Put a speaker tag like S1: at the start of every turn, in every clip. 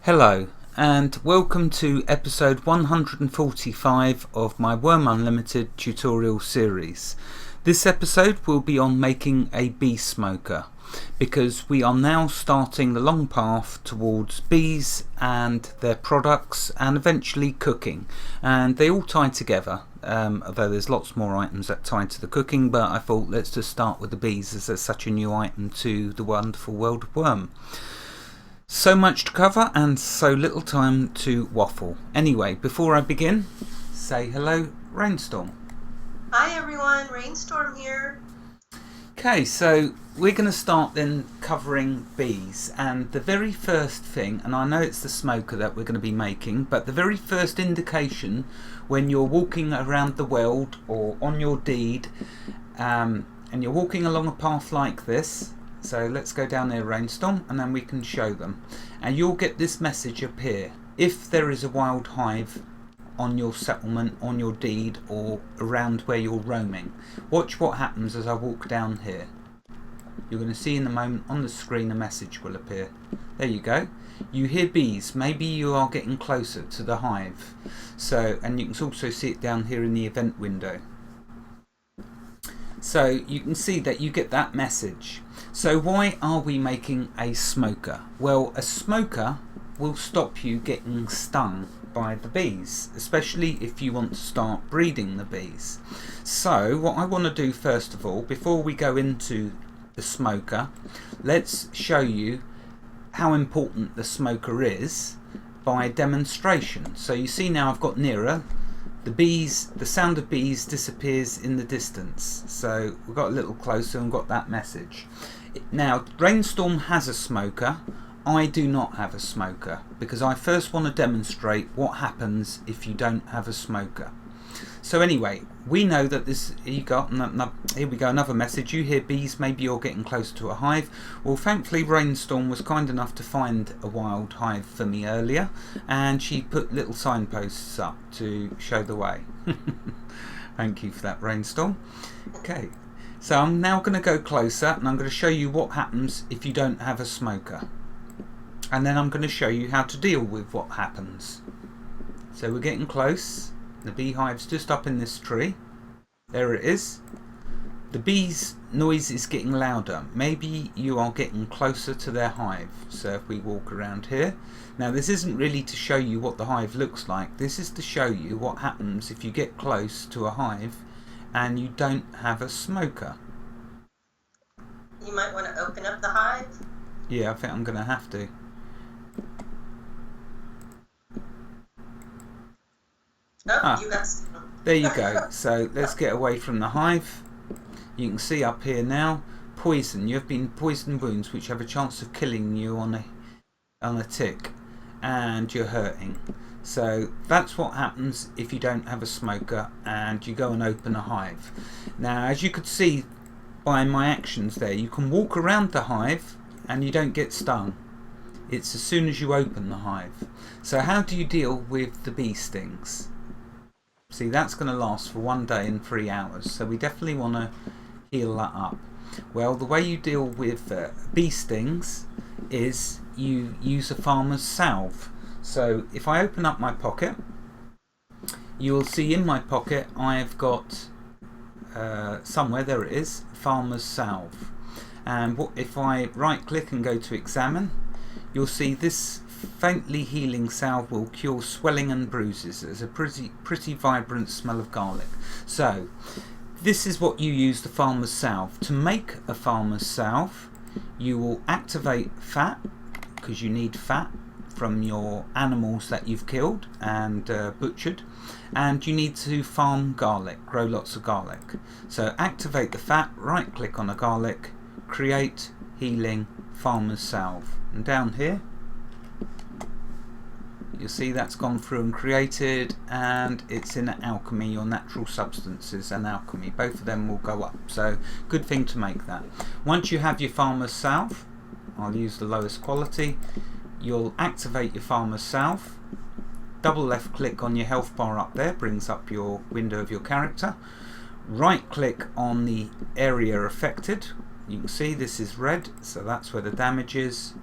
S1: Hello and welcome to episode 145 of my Wurm Unlimited tutorial series. This episode will be on making a bee smoker because we are now starting the long path towards bees and their products and eventually cooking, and they all tie together, although there's lots more items that tie to the cooking, but I thought let's just start with the bees as there's such a new item to the wonderful world of Wurm. So much to cover and so little time to waffle. Anyway, before I begin, say hello, Rainstorm.
S2: Hi everyone, Rainstorm here.
S1: Okay, so we're going to start then covering bees, and the very first thing, and I know it's the smoker that we're going to be making, but the very first indication when you're walking around the world or on your deed and you're walking along a path like this. So let's go down there, Rainstorm, and then we can show them. And you'll get this message appear. If there is a wild hive on your settlement, on your deed, or around where you're roaming, watch what happens as I walk down here. You're going to see in a moment on the screen a message will appear. There you go. You hear bees. Maybe you are getting closer to the hive. So, and you can also see it down here in the event window. So you can see that you get that message. So why are we making a smoker? Well, a smoker will stop you getting stung by the bees, especially if you want to start breeding the bees. So what I want to do first of all, before we go into the smoker, let's show you how important the smoker is by demonstration. So you see now I've got nearer. The sound of bees disappears in the distance. So we got a little closer and got that message. Now, Rainstorm has a smoker. I do not have a smoker because I first want to demonstrate what happens if you don't have a smoker. So anyway, we know that this, here we go, another message. You hear bees, maybe you're getting closer to a hive. Well, thankfully Rainstorm was kind enough to find a wild hive for me earlier, and she put little signposts up to show the way. Thank you for that, Rainstorm. Okay, so I'm now going to go closer and I'm going to show you what happens if you don't have a smoker. And then I'm going to show you how to deal with what happens. So we're getting close. The beehive's just up in this tree. There it is. The bees' noise is getting louder. Maybe you are getting closer to their hive. So if we walk around here. Now this isn't really to show you what the hive looks like. This is to show you what happens if you get close to a hive and you don't have a smoker.
S2: You might want to open up the hive.
S1: Yeah, I think I'm going to have to.
S2: You got some.
S1: There you go. So let's get away from the hive. You can see up here now, poison. You have been poisoned wounds which have a chance of killing you on a tick, and you're hurting. So that's what happens if you don't have a smoker and you go and open a hive. Now, as you could see by my actions there, you can walk around the hive and you don't get stung. It's as soon as you open the hive. So how do you deal with the bee stings? See, that's going to last for 1 day and 3 hours, so we definitely want to heal that up. Well, the way you deal with bee stings is you use a farmer's salve. So if I open up my pocket, you will see in my pocket I've got somewhere, there it is, farmer's salve. And if I right click and go to examine, you'll see this faintly healing salve will cure swelling and bruises. There's a pretty vibrant smell of garlic. So this is what you use the farmer's salve. To make a farmer's salve, you will activate fat, because you need fat from your animals that you've killed and butchered, and you need to farm garlic, grow lots of garlic. So activate the fat, right click on a garlic, create healing farmer's salve, and down here you'll see that's gone through and created, and it's in alchemy or natural substances and alchemy. Both of them will go up, so good thing to make that. Once you have your farmer's salve, I'll use the lowest quality, you'll activate your farmer's salve, double left click on your health bar up there, brings up your window of your character, right click on the area affected, you can see this is red, so that's where the damage is.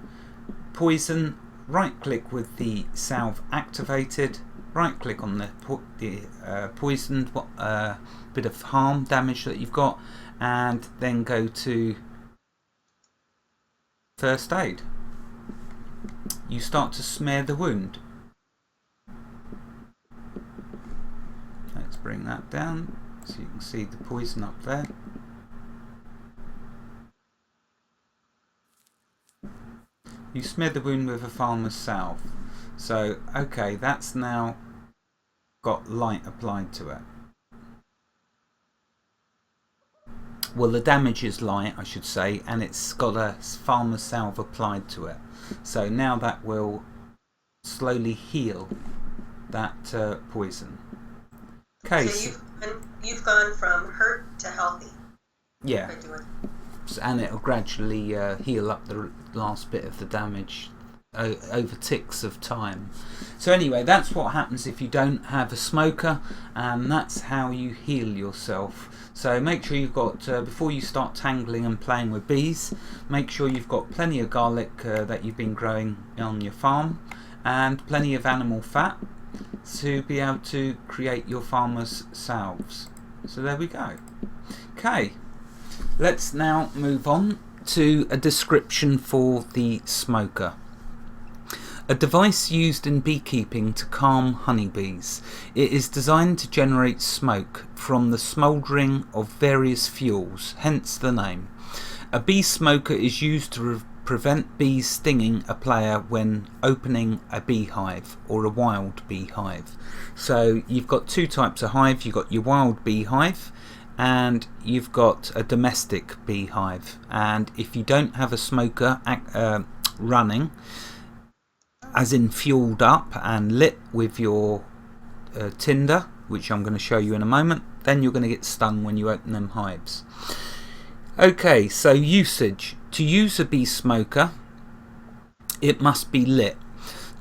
S1: Poison, right click with the salve activated, right click on the poisoned bit of harm damage that you've got, and then go to first aid. You start to smear the wound. Let's bring that down so you can see the poison up there. You smear the wound with a farmer's salve. So, okay, that's now got light applied to it. Well, the damage is light, I should say, and it's got a farmer's salve applied to it. So now that will slowly heal that poison. Okay.
S2: So you've gone from hurt to healthy.
S1: Yeah. And it'll gradually heal up the last bit of the damage over ticks of time. So anyway, that's what happens if you don't have a smoker, and that's how you heal yourself. So make sure you've got, before you start tangling and playing with bees, make sure you've got plenty of garlic that you've been growing on your farm, and plenty of animal fat to be able to create your farmer's salves. So there we go. Okay. Let's now move on to a description for the smoker. A device used in beekeeping to calm honeybees. It is designed to generate smoke from the smouldering of various fuels, hence the name. A bee smoker is used to prevent bees stinging a player when opening a beehive or a wild beehive. So you've got two types of hive. You've got your wild beehive, and you've got a domestic beehive. And if you don't have a smoker running, as in fueled up and lit with your tinder, which I'm going to show you in a moment, then you're going to get stung when you open them hives. Okay, so usage. To use a bee smoker, it must be lit.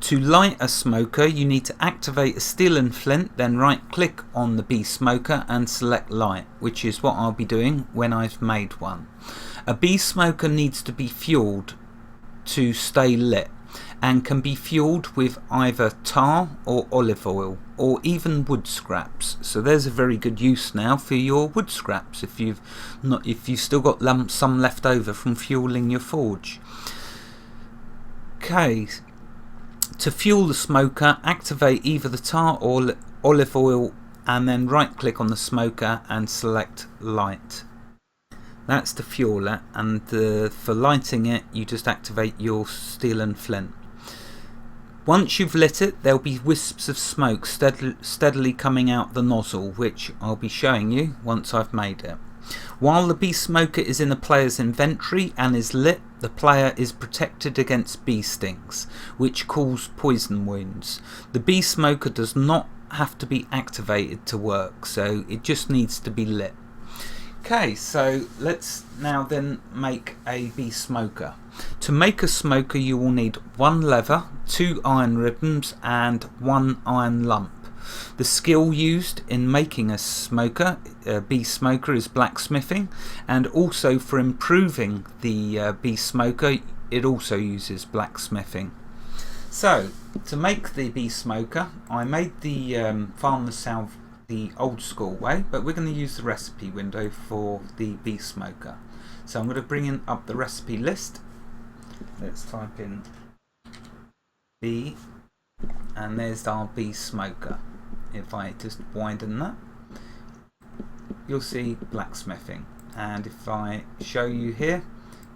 S1: To light a smoker, you need to activate a steel and flint, then right click on the bee smoker and select light, which is what I'll be doing when I've made one. A bee smoker needs to be fueled to stay lit, and can be fueled with either tar or olive oil, or even wood scraps. So there's a very good use now for your wood scraps if you've still got some left over from fueling your forge. Okay. To fuel the smoker, activate either the tar or olive oil, and then right click on the smoker and select light. That's to fuel it, and for lighting it you just activate your steel and flint. Once you've lit it, there'll be wisps of smoke steadily coming out the nozzle, which I'll be showing you once I've made it. While the bee smoker is in a player's inventory and is lit, the player is protected against bee stings, which cause poison wounds. The bee smoker does not have to be activated to work, so it just needs to be lit. Okay, so let's now then make a bee smoker. To make a smoker you will need one lever, 2 iron ribbons and 1 iron lump. The skill used in making a smoker, bee smoker, is blacksmithing, and also for improving the bee smoker it also uses blacksmithing. So to make the bee smoker, I made the farmer's salve the old school way, but we're going to use the recipe window for the bee smoker. So I'm going to bring up the recipe list. Let's type in bee, and there's our bee smoker. If I just widen that, you'll see blacksmithing, and if I show you here,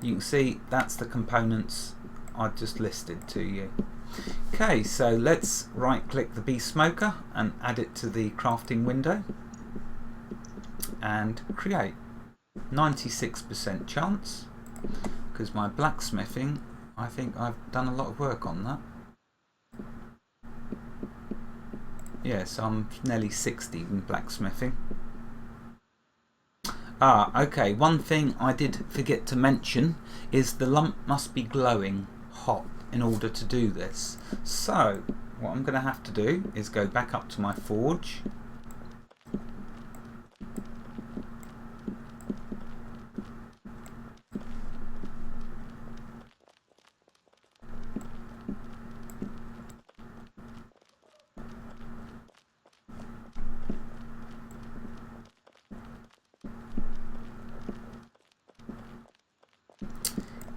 S1: you can see that's the components I've just listed to you. Okay, so let's right click the bee smoker and add it to the crafting window and create. 96% chance, because my blacksmithing, I think I've done a lot of work on that. Yes, I'm nearly 60 in blacksmithing. Okay, one thing I did forget to mention is the lump must be glowing hot in order to do this. So what I'm going to have to do is go back up to my forge,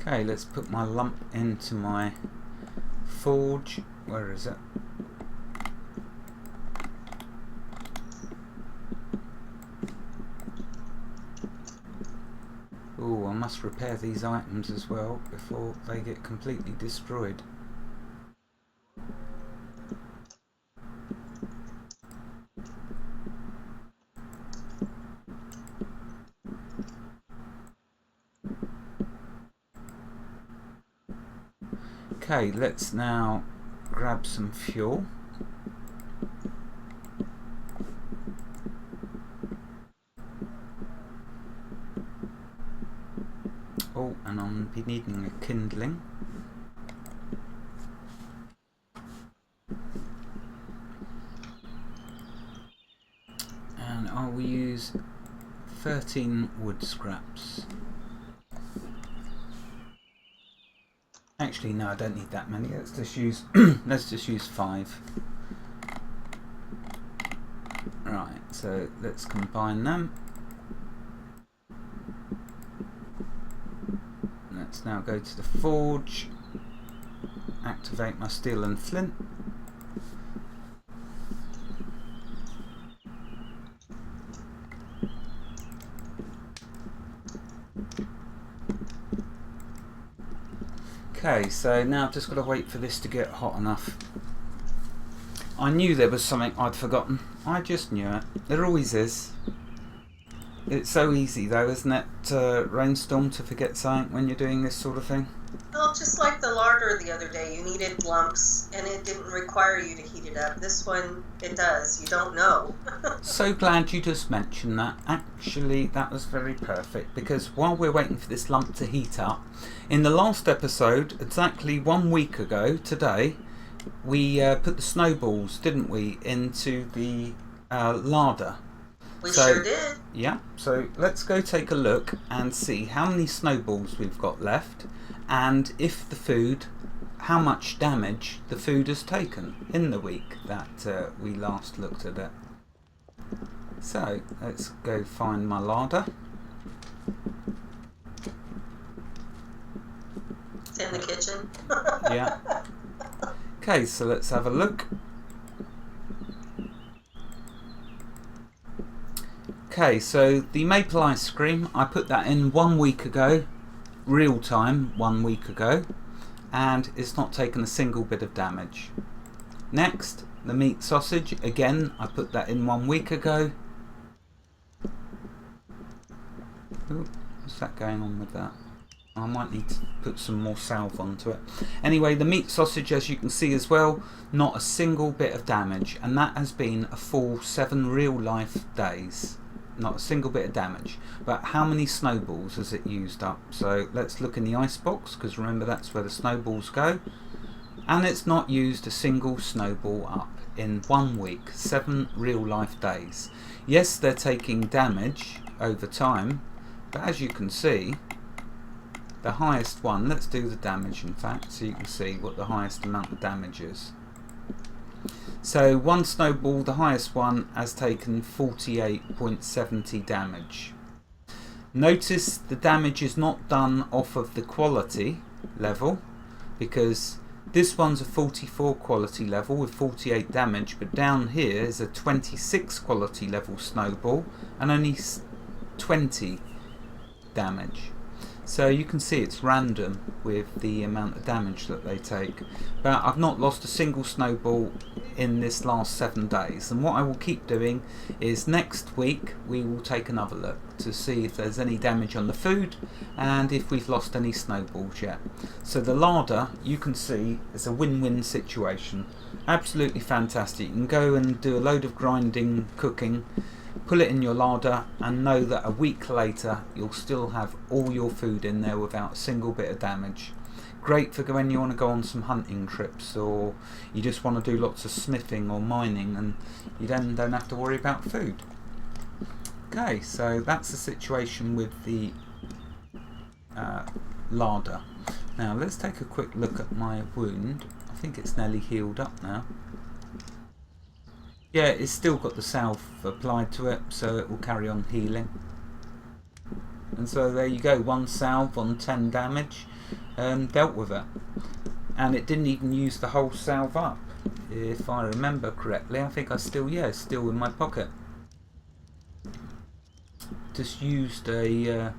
S1: Okay, let's put my lump into my forge. Where is it? Oh, I must repair these items as well before they get completely destroyed. Okay, let's now grab some fuel. Oh, and I'll be needing a kindling. And I will use 13 wood scraps. Actually, no, I don't need that many. Let's just use let's just use 5. Right, so let's combine them. Let's now go to the forge, activate my steel and flint. Okay, so now I've just got to wait for this to get hot enough. I knew there was something I'd forgotten. I just knew it. There always is. It's so easy though, isn't it, Rainstorm, to forget something when you're doing this sort of thing?
S2: Well, just like the larder the other day, you needed lumps, and it didn't require you to heat it up. This one, it does. You don't know.
S1: So glad you just mentioned that. Actually, that was very perfect, because while we're waiting for this lump to heat up, in the last episode, exactly 1 week ago today, we put the snowballs, didn't we, into the larder.
S2: We sure did.
S1: Yeah, so let's go take a look and see how many snowballs we've got left, and if the food, how much damage the food has taken in the week that we last looked at it. So let's go find my larder.
S2: It's in the kitchen.
S1: Yeah. Okay, so let's have a look. Okay, so the maple ice cream, I put that in 1 week ago, real time 1 week ago, and it's not taken a single bit of damage. Next, the meat sausage, again, I put that in 1 week ago. Ooh, what's that going on with that? I might need to put some more salve onto it. Anyway, the meat sausage, as you can see as well, not a single bit of damage, and that has been a full 7 real life days. Not a single bit of damage. But how many snowballs has it used up? So let's look in the ice box, because remember that's where the snowballs go. And it's not used a single snowball up in 1 week, 7 real life days. Yes, they're taking damage over time, but as you can see, the highest one, let's do the damage in fact, so you can see what the highest amount of damage is. So 1 snowball, the highest one, has taken 48.70 damage. Notice the damage is not done off of the quality level, because this one's a 44 quality level with 48 damage, but down here is a 26 quality level snowball and only 20 damage. So you can see it's random with the amount of damage that they take. But I've not lost a single snowball in this last 7 days. And what I will keep doing is next week we will take another look to see if there's any damage on the food and if we've lost any snowballs yet. So the larder, you can see, is a win-win situation. Absolutely fantastic. You can go and do a load of grinding, cooking, pull it in your larder and know that a week later you'll still have all your food in there without a single bit of damage. Great for when you want to go on some hunting trips, or you just want to do lots of smithing or mining and you then don't have to worry about food. Okay, so that's the situation with the larder. Now let's take a quick look at my wound. I think it's nearly healed up now. Yeah, it's still got the salve applied to it, so it will carry on healing. And so there you go, 1 salve on 10 damage. dealt with it, and it didn't even use the whole salve up, if I remember correctly. I think I still still in my pocket. Just used a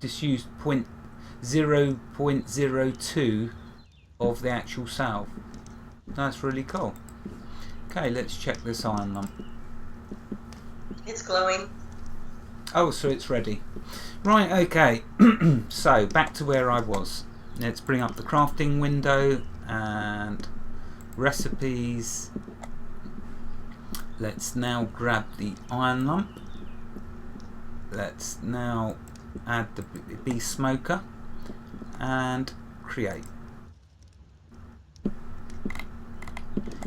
S1: 0.02 of the actual salve. That's really cool. Okay, let's check this iron lump.
S2: It's glowing.
S1: Oh, so it's ready. Right, okay. So back to where I was. Let's bring up the crafting window and recipes. Let's now grab the iron lump. Let's now add the bee smoker and create.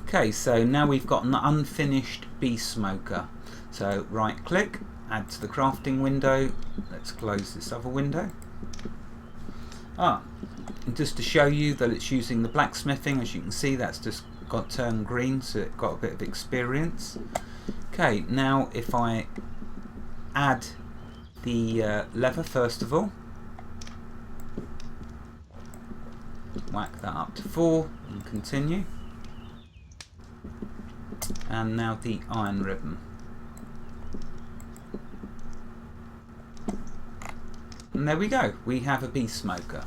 S1: Okay, so now we've got an unfinished bee smoker. So right click, add to the crafting window. Let's close this other window. And just to show you that it's using the blacksmithing, as you can see, that's just got turned green, so it got a bit of experience. Okay, now if I add the lever first of all, whack that up to 4 and continue, and now the iron ribbon. And there we go, we have a bee smoker.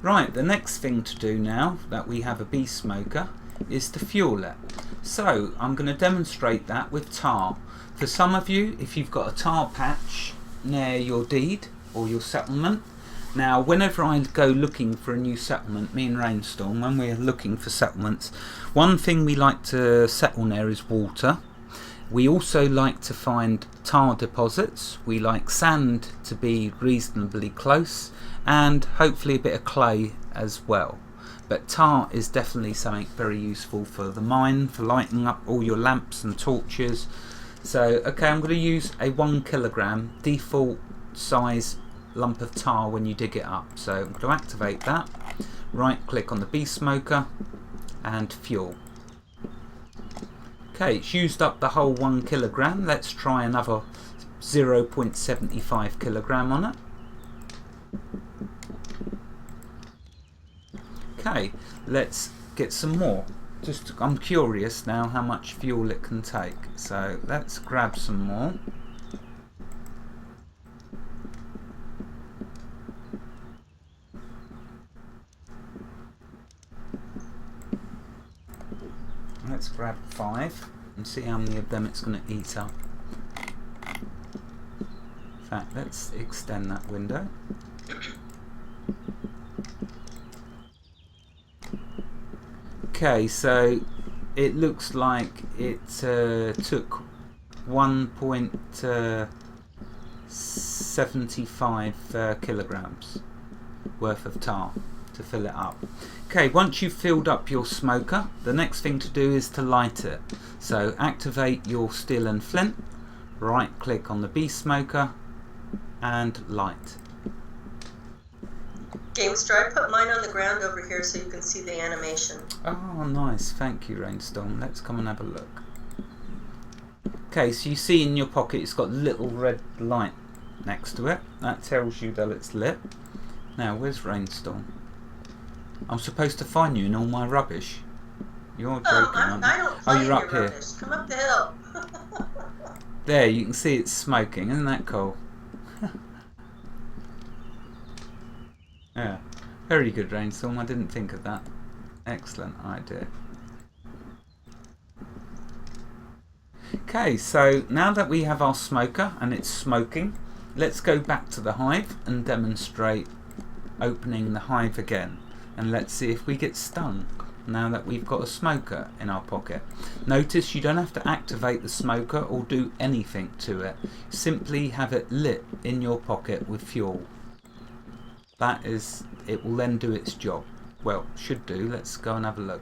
S1: Right, the next thing to do now that we have a bee smoker is to fuel it. So I'm going to demonstrate that with tar. For some of you, if you've got a tar patch near your deed or your settlement. Now whenever I go looking for a new settlement, me and Rainstorm, when we're looking for settlements, one thing we like to settle near is water. We also like to find tar deposits. We like sand to be reasonably close, and hopefully a bit of clay as well. But tar is definitely something very useful for the mine, for lighting up all your lamps and torches. So okay, I'm going to use a 1 kilogram default size lump of tar when you dig it up. So I'm going to activate that, right click on the bee smoker and fuel. Okay, it's used up the whole 1 kilogram. Let's try another 0.75 kilogram on it. Okay, let's get some more. I'm curious now how much fuel it can take. So let's grab some more. Let's grab 5 and see how many of them it's going to eat up. In fact, let's extend that window. Okay, so it looks like it took 1.75 kilograms worth of tar to fill it up. Okay, once you've filled up your smoker, the next thing to do is to light it. So activate your steel and flint, right click on the bee smoker and light.
S2: Gamester, I put mine on the ground over here so you can see the animation.
S1: Oh nice, thank you Rainstorm. Let's come and have a look. Okay, so you see in your pocket it's got a little red light next to it. That tells you that it's lit. Now where's Rainstorm? I'm supposed to find you in all my rubbish. You're joking, aren't you?
S2: I don't find
S1: you're up
S2: your
S1: here.
S2: rubbish. Come up the hill.
S1: There, you can see it's smoking. Isn't that cool? Yeah, very good Rainstorm. I didn't think of that. Excellent idea. Okay, so now that we have our smoker and it's smoking, let's go back to the hive and demonstrate opening the hive again. And let's see if we get stung now that we've got a smoker in our pocket. Notice you don't have to activate the smoker or do anything to it. Simply have it lit in your pocket with fuel. That is, it will then do its job. Well, should do. Let's go and have a look.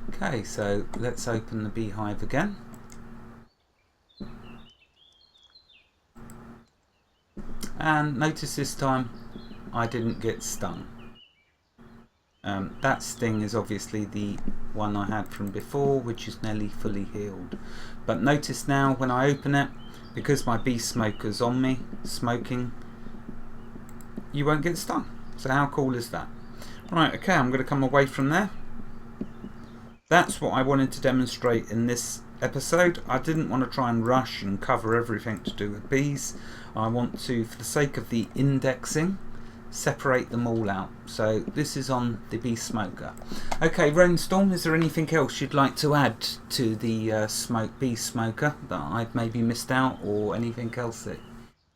S1: Okay, so let's open the beehive again. And notice this time I didn't get stung. That sting is obviously the one I had from before, which is nearly fully healed. But notice now when I open it, because my bee smoker's on me, smoking, you won't get stung. So how cool is that? Right, okay, I'm going to come away from there. That's what I wanted to demonstrate in this episode. I didn't want to try and rush and cover everything to do with bees. I want to, for the sake of the indexing, separate them all out. So this is on the bee smoker. Okay, Rainstorm, is there anything else you'd like to add to the bee smoker that I've maybe missed out, or anything else that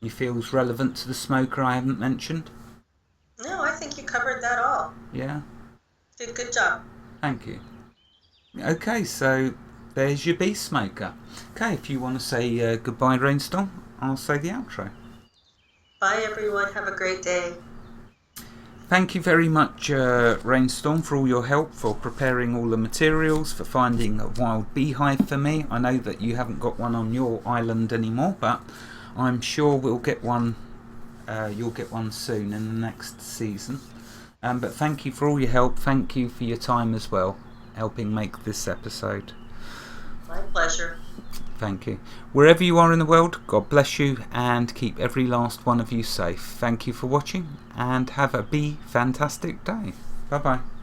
S1: you feel is relevant to the smoker I haven't mentioned?
S2: No, I think you covered that all.
S1: Yeah?
S2: Did a good job.
S1: Thank you. Okay, so there's your bee smoker. Okay, if you want to say goodbye, Rainstorm, I'll say the outro.
S2: Bye, everyone. Have a great day.
S1: Thank you very much, Rainstorm, for all your help, for preparing all the materials, for finding a wild beehive for me. I know that you haven't got one on your island anymore, but I'm sure we'll get one. You'll get one soon in the next season. But thank you for all your help. Thank you for your time as well, helping make this episode.
S2: My pleasure.
S1: Thank you. Wherever you are in the world, God bless you and keep every last one of you safe. Thank you for watching and have a bee fantastic day. Bye bye.